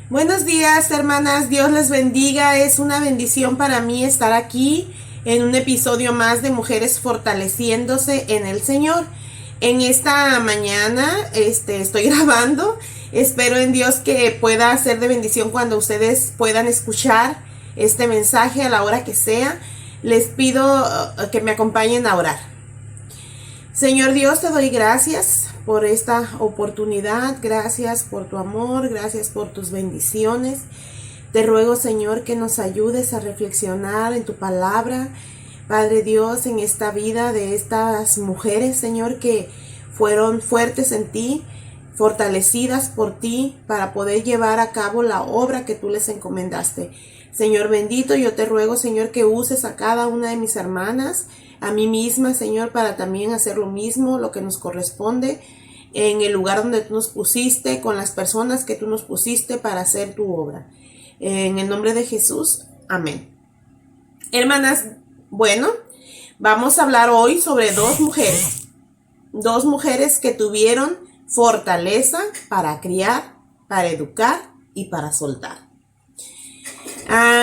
Buenos días, hermanas, Dios les bendiga. Es una bendición para mí estar aquí en un episodio más de Mujeres Fortaleciéndose en el Señor. En esta mañana estoy grabando. Espero en Dios que pueda ser de bendición cuando ustedes puedan escuchar este mensaje a la hora que sea. Les pido que me acompañen a orar. Señor Dios, te doy gracias por esta oportunidad, gracias por tu amor, gracias por tus bendiciones. Te ruego, Señor, que nos ayudes a reflexionar en tu palabra, Padre Dios, en esta vida de estas mujeres, Señor, que fueron fuertes en ti, fortalecidas por ti para poder llevar a cabo la obra que tú les encomendaste. Señor bendito, yo te ruego, Señor, que uses a cada una de mis hermanas, a mí misma, Señor, para también hacer lo mismo, lo que nos corresponde, en el lugar donde tú nos pusiste, con las personas que tú nos pusiste para hacer tu obra. En el nombre de Jesús, amén. Hermanas, bueno, vamos a hablar hoy sobre dos mujeres que tuvieron fortaleza para criar, para educar y para soltar.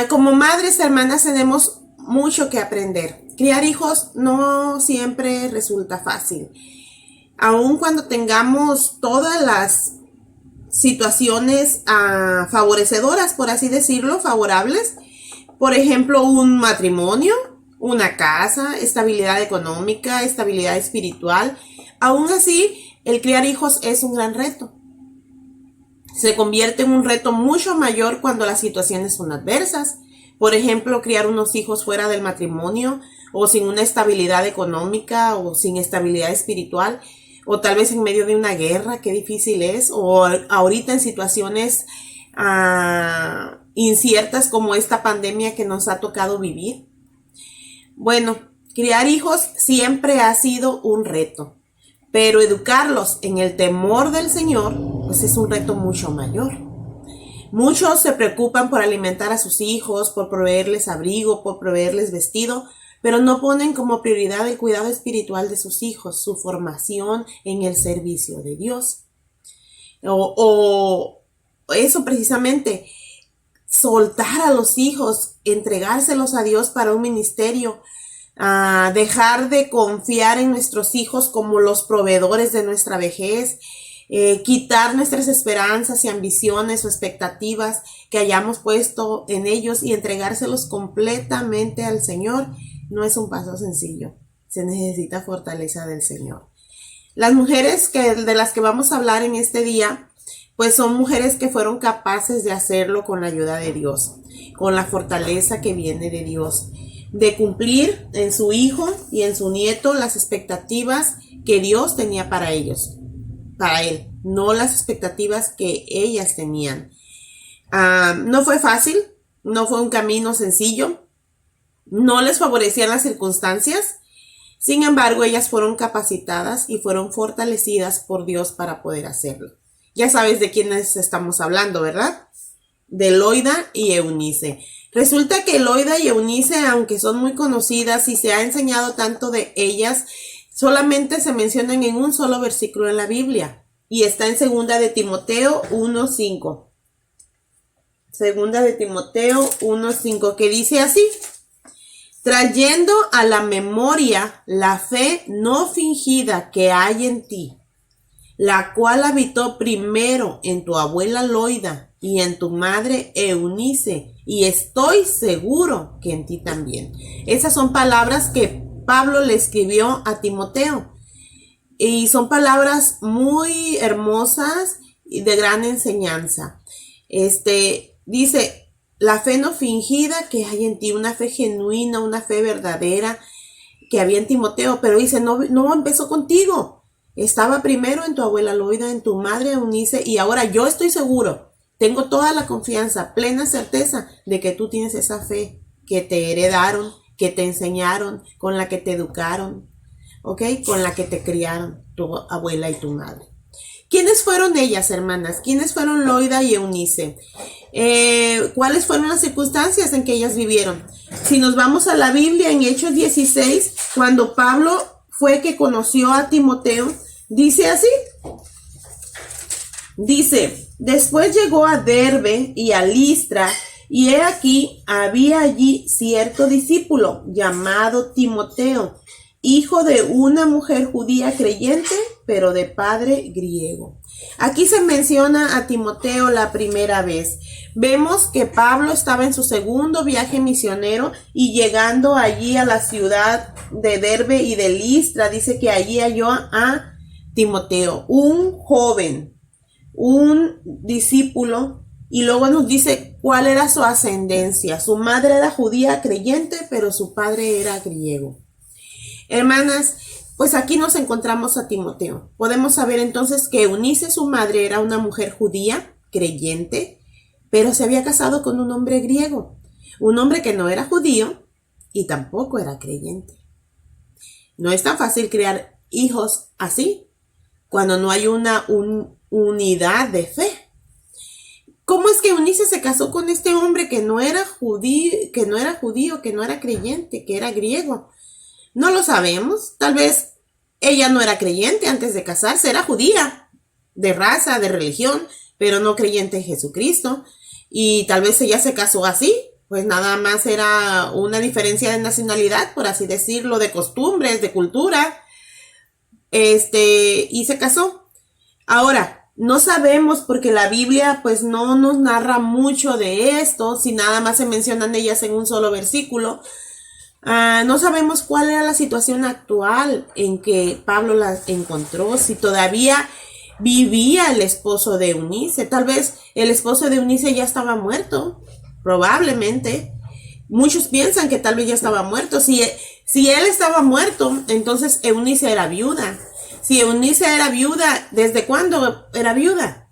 Como madres, hermanas, tenemos mucho que aprender. Criar hijos no siempre resulta fácil. Aun cuando tengamos todas las situaciones favorecedoras, por así decirlo, favorables, por ejemplo, un matrimonio, una casa, estabilidad económica, estabilidad espiritual, aún así, el criar hijos es un gran reto. Se convierte en un reto mucho mayor cuando las situaciones son adversas. Por ejemplo, criar unos hijos fuera del matrimonio, o sin una estabilidad económica, o sin estabilidad espiritual, o tal vez en medio de una guerra, qué difícil es, o ahorita en situaciones inciertas como esta pandemia que nos ha tocado vivir. Bueno, criar hijos siempre ha sido un reto, pero educarlos en el temor del Señor, pues es un reto mucho mayor. Muchos se preocupan por alimentar a sus hijos, por proveerles abrigo, por proveerles vestido, pero no ponen como prioridad el cuidado espiritual de sus hijos, su formación en el servicio de Dios. O eso precisamente, soltar a los hijos, entregárselos a Dios para un ministerio, dejar de confiar en nuestros hijos como los proveedores de nuestra vejez, quitar nuestras esperanzas y ambiciones o expectativas que hayamos puesto en ellos y entregárselos completamente al Señor, no es un paso sencillo. Se necesita fortaleza del Señor. Las mujeres de las que vamos a hablar en este día, pues son mujeres que fueron capaces de hacerlo con la ayuda de Dios, con la fortaleza que viene de Dios, de cumplir en su hijo y en su nieto las expectativas que Dios tenía para ellos, para él, no las expectativas que ellas tenían. No fue fácil, no fue un camino sencillo, no les favorecían las circunstancias. Sin embargo, ellas fueron capacitadas y fueron fortalecidas por Dios para poder hacerlo. Ya sabes de quiénes estamos hablando, ¿verdad? De Loida y Eunice. Resulta que Loida y Eunice, aunque son muy conocidas y se ha enseñado tanto de ellas, solamente se mencionan en un solo versículo en la Biblia. Y está en 2 de Timoteo 1:5. 2 de Timoteo 1:5, que dice así: trayendo a la memoria la fe no fingida que hay en ti, la cual habitó primero en tu abuela Loida y en tu madre Eunice, y estoy seguro que en ti también. Esas son palabras que Pablo le escribió a Timoteo, y son palabras muy hermosas y de gran enseñanza. Dice, la fe no fingida que hay en ti, una fe genuina, una fe verdadera que había en Timoteo, pero dice, no empezó contigo. Estaba primero en tu abuela Loida, en tu madre Eunice, y ahora yo estoy seguro, tengo toda la confianza, plena certeza de que tú tienes esa fe que te heredaron, que te enseñaron, con la que te educaron, ¿ok? Con la que te criaron tu abuela y tu madre. ¿Quiénes fueron ellas, hermanas? ¿Quiénes fueron Loida y Eunice? ¿Cuáles fueron las circunstancias en que ellas vivieron? Si nos vamos a la Biblia, en Hechos 16, cuando Pablo fue que conoció a Timoteo, dice así. Dice, Después llegó a Derbe y a Listra, y he aquí había allí cierto discípulo llamado Timoteo, hijo de una mujer judía creyente, pero de padre griego. Aquí se menciona a Timoteo la primera vez. Vemos que Pablo estaba en su segundo viaje misionero y llegando allí a la ciudad de Derbe y de Listra, dice que allí halló a Timoteo, un joven, un discípulo, y luego nos dice cuál era su ascendencia. Su madre era judía creyente, pero su padre era griego. Hermanas, pues aquí nos encontramos a Timoteo. Podemos saber entonces que Eunice, su madre, era una mujer judía creyente, pero se había casado con un hombre griego, un hombre que no era judío y tampoco era creyente. No es tan fácil criar hijos así cuando no hay una unidad de fe. ¿Cómo es que Eunice se casó con este hombre que no era judío, que no era creyente, que era griego? No lo sabemos. Tal vez ella no era creyente antes de casarse, era judía, de raza, de religión, pero no creyente en Jesucristo. Y tal vez ella se casó así, pues nada más era una diferencia de nacionalidad, por así decirlo, de costumbres, de cultura, y se casó. Ahora, no sabemos porque la Biblia pues no nos narra mucho de esto, si nada más se mencionan ellas en un solo versículo. No sabemos cuál era la situación actual en que Pablo las encontró, si todavía vivía el esposo de Eunice. Tal vez el esposo de Eunice ya estaba muerto, probablemente. Muchos piensan que tal vez ya estaba muerto. Si él estaba muerto, entonces Eunice era viuda. Si Eunice era viuda, ¿desde cuándo era viuda?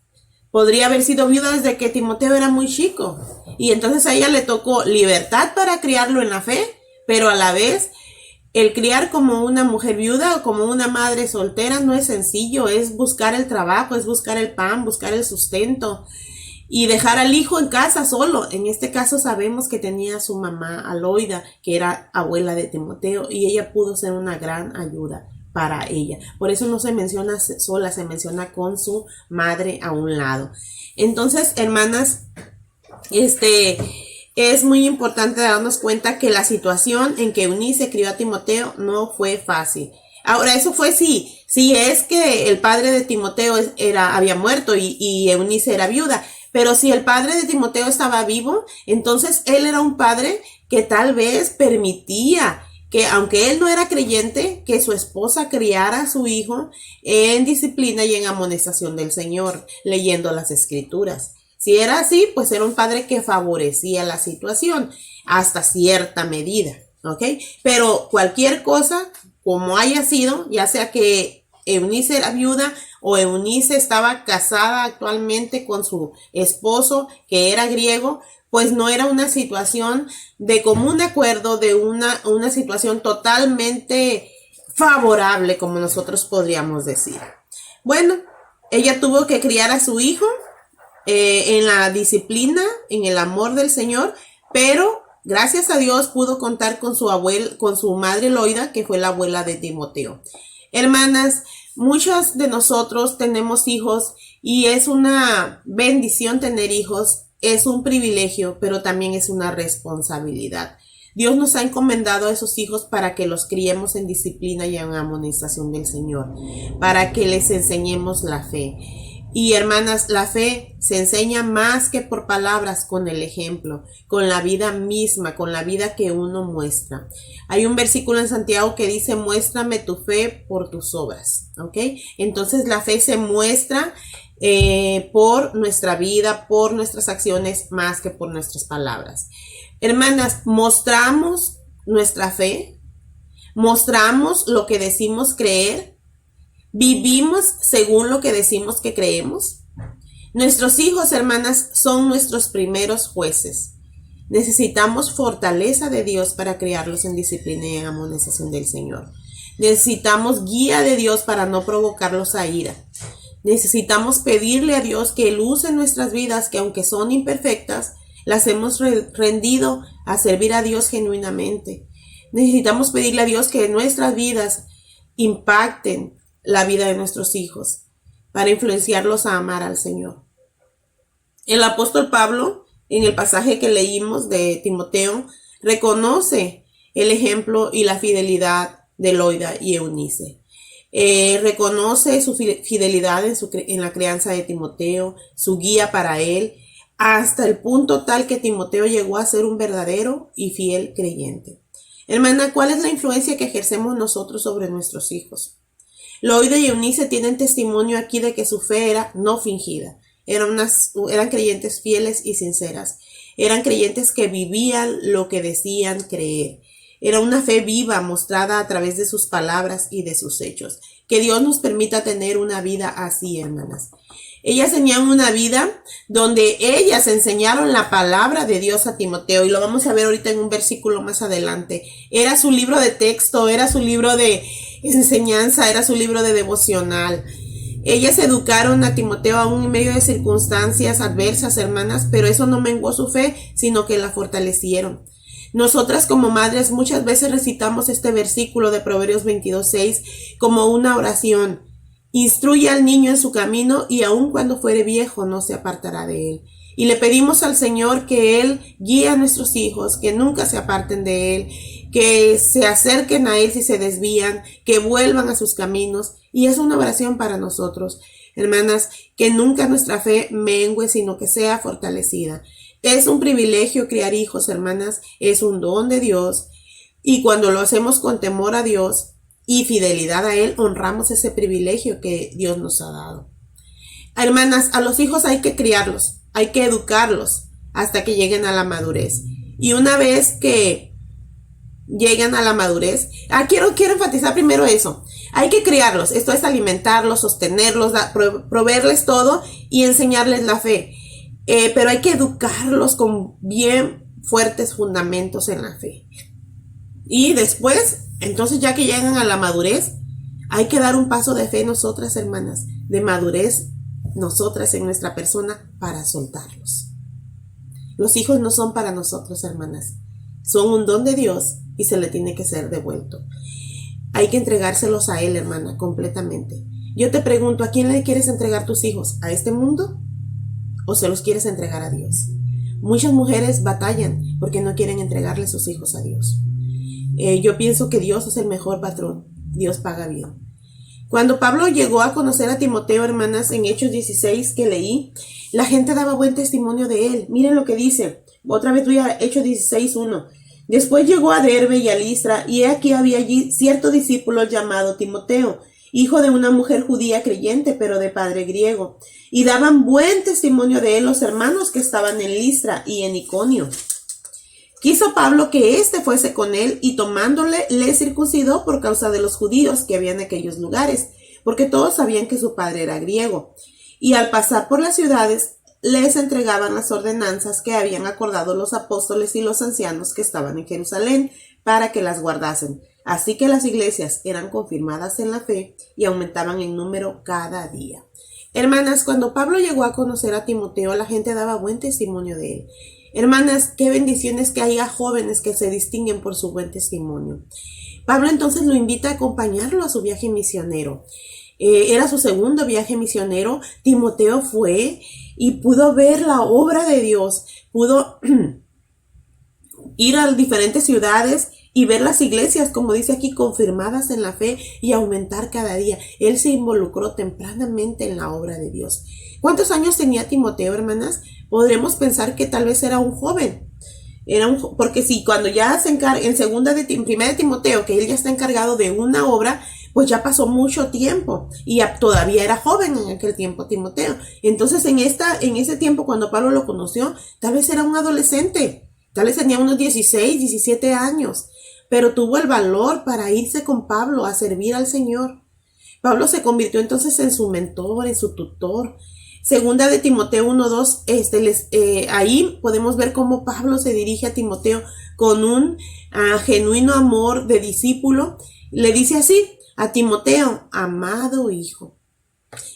Podría haber sido viuda desde que Timoteo era muy chico. Y entonces a ella le tocó libertad para criarlo en la fe, pero a la vez el criar como una mujer viuda o como una madre soltera no es sencillo. Es buscar el trabajo, es buscar el pan, buscar el sustento y dejar al hijo en casa solo. En este caso sabemos que tenía a su mamá Aloida, que era abuela de Timoteo, y ella pudo ser una gran ayuda para ella. Por eso no se menciona sola, se menciona con su madre a un lado. Entonces, hermanas, es muy importante darnos cuenta que la situación en que Eunice crió a Timoteo no fue fácil. Ahora, eso fue si es que el padre de Timoteo había muerto y Eunice era viuda. Pero si el padre de Timoteo estaba vivo, entonces él era un padre que tal vez permitía que, aunque él no era creyente, que su esposa criara a su hijo en disciplina y en amonestación del Señor, leyendo las Escrituras. Si era así, pues era un padre que favorecía la situación hasta cierta medida, ¿ok? Pero cualquier cosa, como haya sido, ya sea que Eunice era viuda o Eunice estaba casada actualmente con su esposo, que era griego, pues no era una situación de común acuerdo, de una situación totalmente favorable, como nosotros podríamos decir. Bueno, ella tuvo que criar a su hijo en la disciplina, en el amor del Señor, pero gracias a Dios pudo contar con su madre Loida, que fue la abuela de Timoteo. Hermanas, muchos de nosotros tenemos hijos y es una bendición tener hijos, es un privilegio, pero también es una responsabilidad. Dios nos ha encomendado a esos hijos para que los criemos en disciplina y en amonestación del Señor, para que les enseñemos la fe. Y hermanas, la fe se enseña más que por palabras, con el ejemplo, con la vida misma, con la vida que uno muestra. Hay un versículo en Santiago que dice, muéstrame tu fe por tus obras, ¿ok? Entonces la fe se muestra por nuestra vida, por nuestras acciones, más que por nuestras palabras. Hermanas, mostramos nuestra fe, mostramos lo que decimos creer, vivimos según lo que decimos que creemos. Nuestros hijos, hermanas, son nuestros primeros jueces. Necesitamos fortaleza de Dios para criarlos en disciplina y en amonestación del Señor. Necesitamos guía de Dios para no provocarlos a ira. Necesitamos pedirle a Dios que Él use nuestras vidas, que aunque son imperfectas, las hemos rendido a servir a Dios genuinamente. Necesitamos pedirle a Dios que nuestras vidas impacten la vida de nuestros hijos para influenciarlos a amar al Señor. El apóstol Pablo, en el pasaje que leímos de Timoteo, reconoce el ejemplo y la fidelidad de Loida y Eunice. Reconoce su fidelidad en la crianza de Timoteo, su guía para él, hasta el punto tal que Timoteo llegó a ser un verdadero y fiel creyente. Hermana, ¿cuál es la influencia que ejercemos nosotros sobre nuestros hijos? Loida y Eunice tienen testimonio aquí de que su fe era no fingida. Eran creyentes fieles y sinceras. Eran creyentes que vivían lo que decían creer. Era una fe viva mostrada a través de sus palabras y de sus hechos. Que Dios nos permita tener una vida así, hermanas. Ellas tenían una vida donde ellas enseñaron la palabra de Dios a Timoteo, y lo vamos a ver ahorita en un versículo más adelante. Era su libro de texto, era su libro de enseñanza, era su libro de devocional. Ellas educaron a Timoteo aún en medio de circunstancias adversas, hermanas, pero eso no menguó su fe, sino que la fortalecieron. Nosotras como madres muchas veces recitamos este versículo de Proverbios 22:6 como una oración. Instruye al niño en su camino, y aun cuando fuere viejo no se apartará de él. Y le pedimos al Señor que Él guíe a nuestros hijos, que nunca se aparten de Él, que se acerquen a Él si se desvían, que vuelvan a sus caminos. Y es una oración para nosotros, hermanas, que nunca nuestra fe mengue, sino que sea fortalecida. Es un privilegio criar hijos, hermanas, es un don de Dios, y cuando lo hacemos con temor a Dios y fidelidad a Él, honramos ese privilegio que Dios nos ha dado. Hermanas, a los hijos hay que criarlos, hay que educarlos hasta que lleguen a la madurez. Y una vez que lleguen a la madurez, quiero enfatizar primero eso. Hay que criarlos, esto es alimentarlos, sostenerlos, proveerles todo y enseñarles la fe. Pero hay que educarlos con bien fuertes fundamentos en la fe. Y después, entonces ya que llegan a la madurez, hay que dar un paso de fe nosotras, hermanas, de madurez nosotras en nuestra persona para soltarlos. Los hijos no son para nosotros, hermanas. Son un don de Dios y se le tiene que ser devuelto. Hay que entregárselos a Él, hermana, completamente. Yo te pregunto, ¿a quién le quieres entregar tus hijos? ¿A este mundo? ¿O se los quieres entregar a Dios? Muchas mujeres batallan porque no quieren entregarle sus hijos a Dios. Yo pienso que Dios es el mejor patrón. Dios paga bien. Cuando Pablo llegó a conocer a Timoteo, hermanas, en Hechos 16 que leí, la gente daba buen testimonio de él. Miren lo que dice. Otra vez voy a Hechos 16:1. Después llegó a Derbe y a Listra, y he aquí había allí cierto discípulo llamado Timoteo, hijo de una mujer judía creyente, pero de padre griego. Y daban buen testimonio de él los hermanos que estaban en Listra y en Iconio. Quiso Pablo que éste fuese con él, y tomándole le circuncidó por causa de los judíos que había en aquellos lugares, porque todos sabían que su padre era griego. Y al pasar por las ciudades les entregaban las ordenanzas que habían acordado los apóstoles y los ancianos que estaban en Jerusalén para que las guardasen. Así que las iglesias eran confirmadas en la fe y aumentaban en número cada día. Hermanas, cuando Pablo llegó a conocer a Timoteo, la gente daba buen testimonio de él. Hermanas, qué bendiciones que haya jóvenes que se distinguen por su buen testimonio. Pablo entonces lo invita a acompañarlo a su viaje misionero. Era su segundo viaje misionero. Timoteo fue y pudo ver la obra de Dios. Pudo ir a diferentes ciudades y ver las iglesias, como dice aquí, confirmadas en la fe y aumentar cada día. Él se involucró tempranamente en la obra de Dios. ¿Cuántos años tenía Timoteo, hermanas? Podremos pensar que tal vez era un joven. Porque si cuando ya se encarga, en primera de Timoteo, que él ya está encargado de una obra, pues ya pasó mucho tiempo y todavía era joven en aquel tiempo Timoteo. Entonces en ese tiempo cuando Pablo lo conoció, tal vez era un adolescente, tal vez tenía unos 16, 17 años, pero tuvo el valor para irse con Pablo a servir al Señor. Pablo se convirtió entonces en su mentor, en su tutor. Segunda de Timoteo 1:2, ahí podemos ver cómo Pablo se dirige a Timoteo con un genuino amor de discípulo. Le dice así a Timoteo: amado hijo,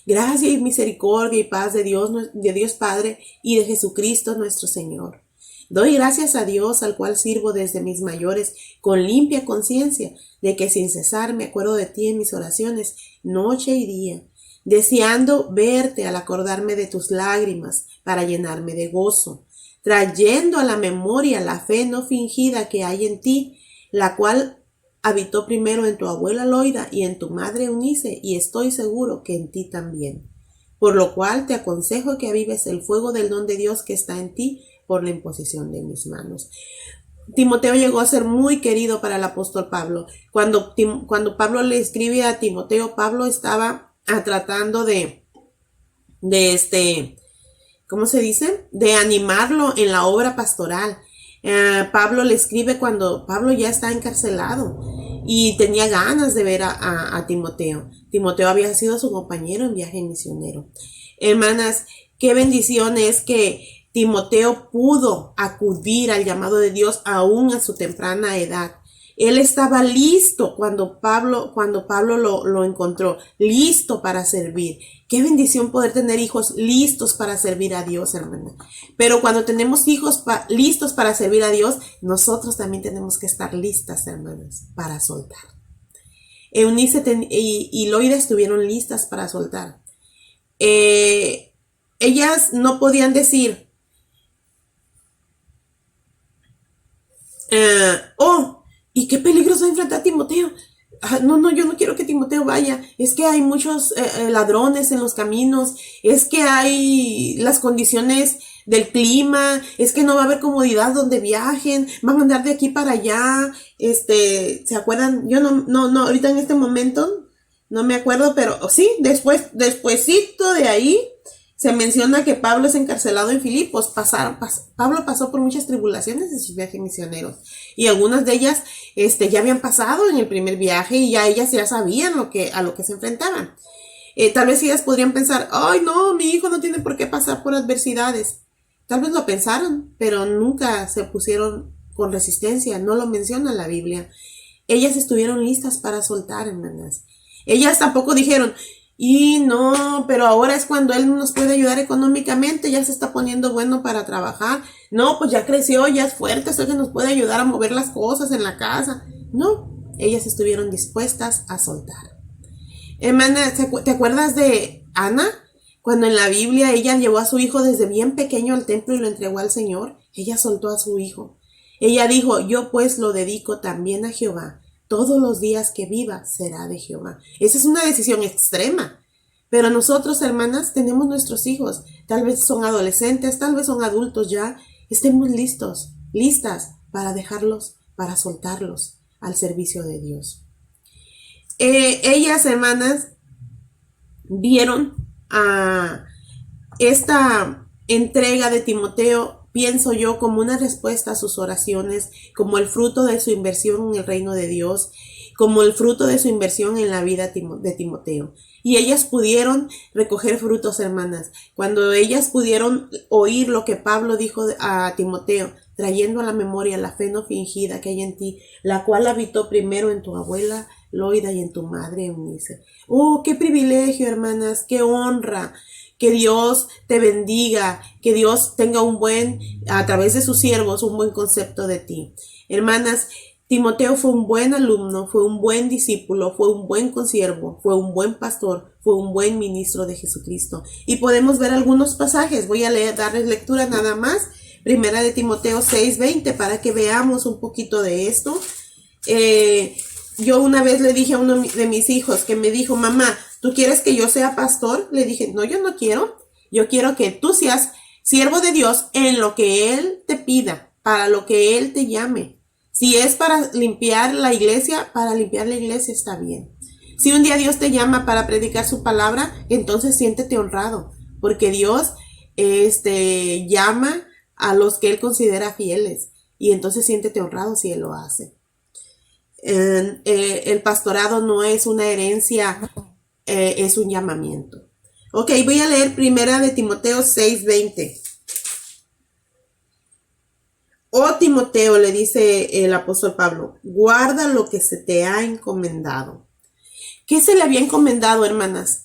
gracia y misericordia y paz de Dios Padre y de Jesucristo nuestro Señor. Doy gracias a Dios, al cual sirvo desde mis mayores con limpia conciencia, de que sin cesar me acuerdo de ti en mis oraciones, noche y día, deseando verte al acordarme de tus lágrimas para llenarme de gozo, trayendo a la memoria la fe no fingida que hay en ti, la cual habitó primero en tu abuela Loida y en tu madre Eunice, y estoy seguro que en ti también. Por lo cual te aconsejo que avives el fuego del don de Dios que está en ti por la imposición de mis manos. Timoteo llegó a ser muy querido para el apóstol Pablo. Cuando Pablo le escribe a Timoteo, Pablo estaba tratando ¿cómo se dice? De animarlo en la obra pastoral. Pablo le escribe cuando Pablo ya está encarcelado y tenía ganas de ver a Timoteo. Timoteo había sido su compañero en viaje misionero. Hermanas, qué bendición es que Timoteo pudo acudir al llamado de Dios aún a su temprana edad. Él estaba listo cuando Pablo lo encontró, listo para servir. Qué bendición poder tener hijos listos para servir a Dios, hermana. Pero cuando tenemos hijos listos para servir a Dios, nosotros también tenemos que estar listas, hermanas, para soltar. Eunice y Loida estuvieron listas para soltar. Ellas no podían decir, y qué peligro se enfrenta a Timoteo. No, yo no quiero que Timoteo vaya. Es que hay muchos ladrones en los caminos. Es que hay las condiciones del clima. Es que no va a haber comodidad donde viajen. Van a andar de aquí para allá. ¿Se acuerdan? Yo no, ahorita en este momento no me acuerdo, pero sí, despuésito de ahí se menciona que Pablo es encarcelado en Filipos. Pablo pasó por muchas tribulaciones en sus viajes misioneros. Y algunas de ellas ya habían pasado en el primer viaje y ya ellas ya sabían a lo que se enfrentaban. Tal vez ellas podrían pensar, ay no, mi hijo no tiene por qué pasar por adversidades. Tal vez lo pensaron, pero nunca se pusieron con resistencia. No lo menciona la Biblia. Ellas estuvieron listas para soltar, hermanas. Ellas tampoco dijeron, y no, pero ahora es cuando él nos puede ayudar económicamente, ya se está poniendo bueno para trabajar. No, pues ya creció, ya es fuerte, eso que nos puede ayudar a mover las cosas en la casa. No, ellas estuvieron dispuestas a soltar. Hermana, ¿te acuerdas de Ana? Cuando en la Biblia ella llevó a su hijo desde bien pequeño al templo y lo entregó al Señor, ella soltó a su hijo. Ella dijo, yo pues lo dedico también a Jehová. Todos los días que viva será de Jehová. Esa es una decisión extrema. Pero nosotros, hermanas, tenemos nuestros hijos. Tal vez son adolescentes, tal vez son adultos ya. Estemos listas para dejarlos, para soltarlos al servicio de Dios. Ellas, hermanas, vieron a esta entrega de Timoteo, pienso yo, como una respuesta a sus oraciones, como el fruto de su inversión en el reino de Dios, como el fruto de su inversión en la vida de Timoteo. Y ellas pudieron recoger frutos, hermanas, cuando ellas pudieron oír lo que Pablo dijo a Timoteo, trayendo a la memoria la fe no fingida que hay en ti, la cual habitó primero en tu abuela Loida y en tu madre Eunice. Oh, qué privilegio, hermanas, qué honra. Que Dios te bendiga, que Dios tenga a través de sus siervos, un buen concepto de ti. Hermanas, Timoteo fue un buen alumno, fue un buen discípulo, fue un buen consiervo, fue un buen pastor, fue un buen ministro de Jesucristo. Y podemos ver algunos pasajes, voy a darles lectura nada más. Primera de Timoteo 6:20 para que veamos un poquito de esto. Yo una vez le dije a uno de mis hijos que me dijo, mamá, ¿tú quieres que yo sea pastor? Le dije, no, yo no quiero. Yo quiero que tú seas siervo de Dios en lo que Él te pida, para lo que Él te llame. Si es para limpiar la iglesia está bien. Si un día Dios te llama para predicar su palabra, entonces siéntete honrado, porque Dios llama a los que Él considera fieles, y entonces siéntete honrado si Él lo hace. El pastorado no es una herencia, es un llamamiento. Ok, voy a leer primera de Timoteo 6:20. Oh Timoteo, le dice el apóstol Pablo, guarda lo que se te ha encomendado. ¿Qué se le había encomendado, hermanas?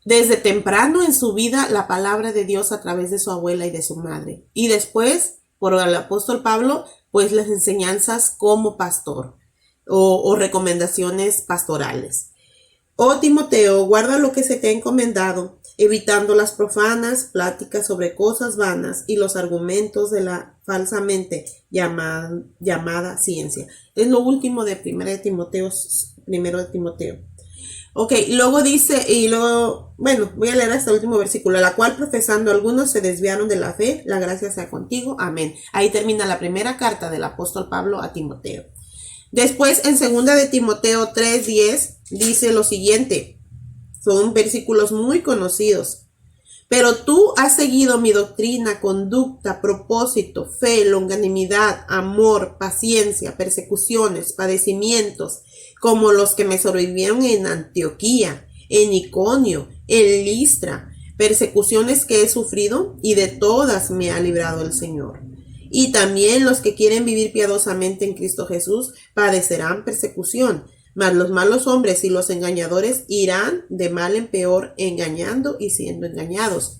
Desde temprano en su vida, la palabra de Dios a través de su abuela y de su madre. Y después, por el apóstol Pablo, pues las enseñanzas como pastor o recomendaciones pastorales. Oh Timoteo, guarda lo que se te ha encomendado, evitando las profanas pláticas sobre cosas vanas y los argumentos de la falsamente llamada ciencia. Es lo último de primero de Timoteo. Ok, luego dice, y luego, bueno, voy a leer hasta el último versículo, la cual profesando algunos se desviaron de la fe, la gracia sea contigo, amén. Ahí termina la primera carta del apóstol Pablo a Timoteo. Después, en segunda de Timoteo 3:10, dice lo siguiente, son versículos muy conocidos. Pero tú has seguido mi doctrina, conducta, propósito, fe, longanimidad, amor, paciencia, persecuciones, padecimientos, como los que me sobrevivieron en Antioquía, en Iconio, en Listra, persecuciones que he sufrido y de todas me ha librado el Señor. Y también los que quieren vivir piadosamente en Cristo Jesús padecerán persecución. Mas los malos hombres y los engañadores irán de mal en peor, engañando y siendo engañados.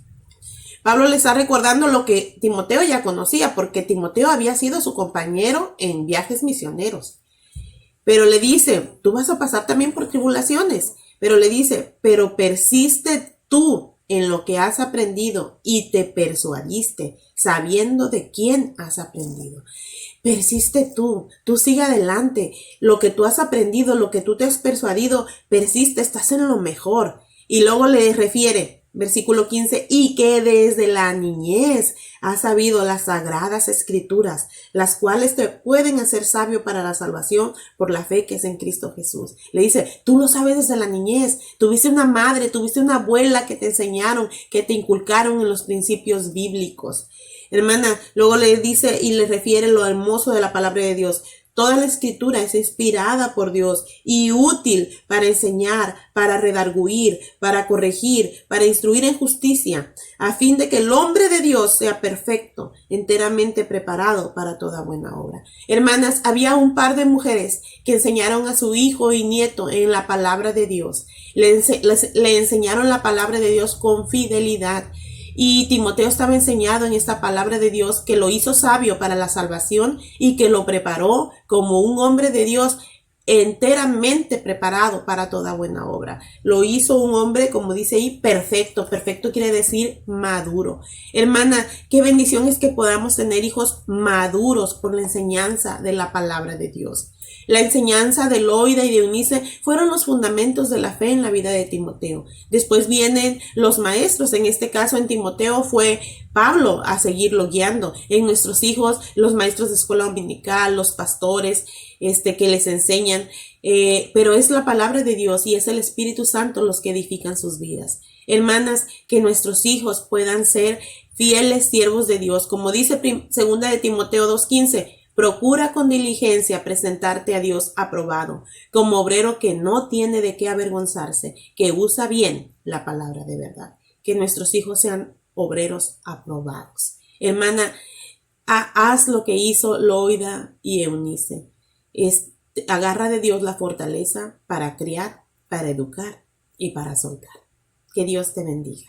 Pablo le está recordando lo que Timoteo ya conocía, porque Timoteo había sido su compañero en viajes misioneros. Pero le dice, tú vas a pasar también por tribulaciones. Pero le dice, pero persiste tú en lo que has aprendido y te persuadiste, sabiendo de quién has aprendido. Persiste tú sigue adelante. Lo que tú has aprendido, lo que tú te has persuadido, persiste, estás en lo mejor. Y luego le refiere, versículo 15, y que desde la niñez has sabido las sagradas escrituras, las cuales te pueden hacer sabio para la salvación por la fe que es en Cristo Jesús. Le dice, tú lo sabes desde la niñez, tuviste una madre, tuviste una abuela que te enseñaron, que te inculcaron en los principios bíblicos. Hermana, luego le dice y le refiere lo hermoso de la palabra de Dios. Toda la escritura es inspirada por Dios y útil para enseñar, para redarguir, para corregir, para instruir en justicia, a fin de que el hombre de Dios sea perfecto, enteramente preparado para toda buena obra. Hermanas, había un par de mujeres que enseñaron a su hijo y nieto en la palabra de Dios. Le enseñaron la palabra de Dios con fidelidad. Y Timoteo estaba enseñado en esta palabra de Dios que lo hizo sabio para la salvación y que lo preparó como un hombre de Dios enteramente preparado para toda buena obra. Lo hizo un hombre, como dice ahí, perfecto. Perfecto quiere decir maduro. Hermana, qué bendición es que podamos tener hijos maduros por la enseñanza de la palabra de Dios. La enseñanza de Loida y de Eunice fueron los fundamentos de la fe en la vida de Timoteo. Después vienen los maestros. En este caso, en Timoteo fue Pablo a seguirlo guiando. En nuestros hijos, los maestros de escuela dominical, los pastores, que les enseñan. Pero es la palabra de Dios y es el Espíritu Santo los que edifican sus vidas. Hermanas, que nuestros hijos puedan ser fieles siervos de Dios. Como dice segunda de Timoteo 2:15, procura con diligencia presentarte a Dios aprobado, como obrero que no tiene de qué avergonzarse, que usa bien la palabra de verdad. Que nuestros hijos sean obreros aprobados. Hermana, haz lo que hizo Loida y Eunice. Agarra de Dios la fortaleza para criar, para educar y para soltar. Que Dios te bendiga.